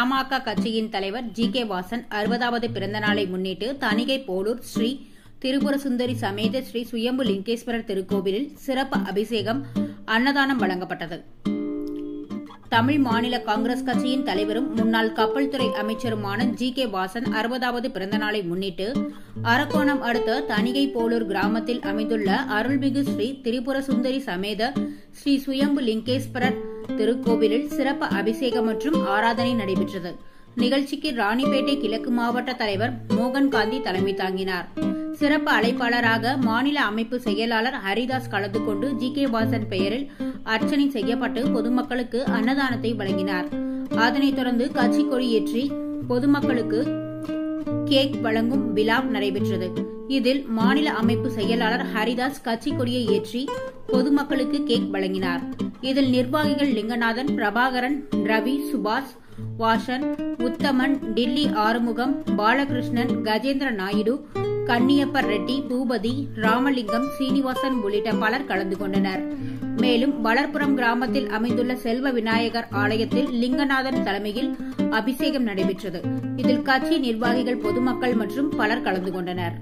பாமக கட்சியின் தலைவர் ஜி.கே. வாசன் 60வது பிறந்த நாளை முன்னிட்டு தணிகை போலூர் ஸ்ரீ திரிபுரசுந்தரி சமேத ஸ்ரீ சுயம்பு லிங்கேஸ்வரர் திருக்கோவிலில் சிறப்பு அபிஷேகம், அன்னதானம் வழங்கப்பட்டது. தமிழ் மாநில காங்கிரஸ் கட்சியின் தலைவரும் முன்னாள் கப்பல் துறை அமைச்சருமான ஜி.கே. வாசன் 60வது பிறந்த நாளை முன்னிட்டு அரக்கோணம் அடுத்த தணிகை போலூர் கிராமத்தில் அமைந்துள்ள அருள்மிகு ஸ்ரீ திரிபுரசுந்தரி சமேத ஸ்ரீ சுயம்பு லிங்கேஸ்வரர் திருக்கோவிலில் சிறப்பு அபிஷேகம் மற்றும் ஆராதனை நடைபெற்றது. நிகழ்ச்சிக்கு ராணிப்பேட்டை கிழக்கு மாவட்ட தலைவர் மோகன் காந்தி தலைமை தாங்கினார். சிறப்பு அழைப்பாளராக மாநில அமைப்பு செயலாளர் ஹரிதாஸ் கலந்து கொண்டு ஜி.கே. வாசன் பெயரில் அர்ச்சனை செய்யப்பட்டு பொதுமக்களுக்கு அன்னதானத்தை வழங்கினார். அதனைத் தொடர்ந்து கட்சி கொடியேற்றி பொதுமக்களுக்கு கேக் வழங்கும் விழா நடைபெற்றது. இதில் மாநில அமைப்பு செயலாளர் ஹரிதாஸ் கட்சி கொடியை ஏற்றி பொதுமக்களுக்கு கேக் வழங்கினார். இதில் நிர்வாகிகள் லிங்கநாதன், பிரபாகரன், ரவி, சுபாஷ், வாசன், உத்தமன், டில்லி ஆறுமுகம், பாலகிருஷ்ணன், கஜேந்திர நாயுடு, கன்னியப்பர் ரெட்டி, பூபதி, ராமலிங்கம், சீனிவாசன் உள்ளிட்ட பலர் கலந்து கொண்டனர். மேலும் வளர்ப்புறம் கிராமத்தில் அமைந்துள்ள செல்வ விநாயகர் ஆலயத்தில் லிங்கநாதன் தலைமையில் அபிஷேகம் நடைபெற்றது. இதில் கட்சி நிர்வாகிகள், பொதுமக்கள் மற்றும் பலர் கலந்து கொண்டனர்.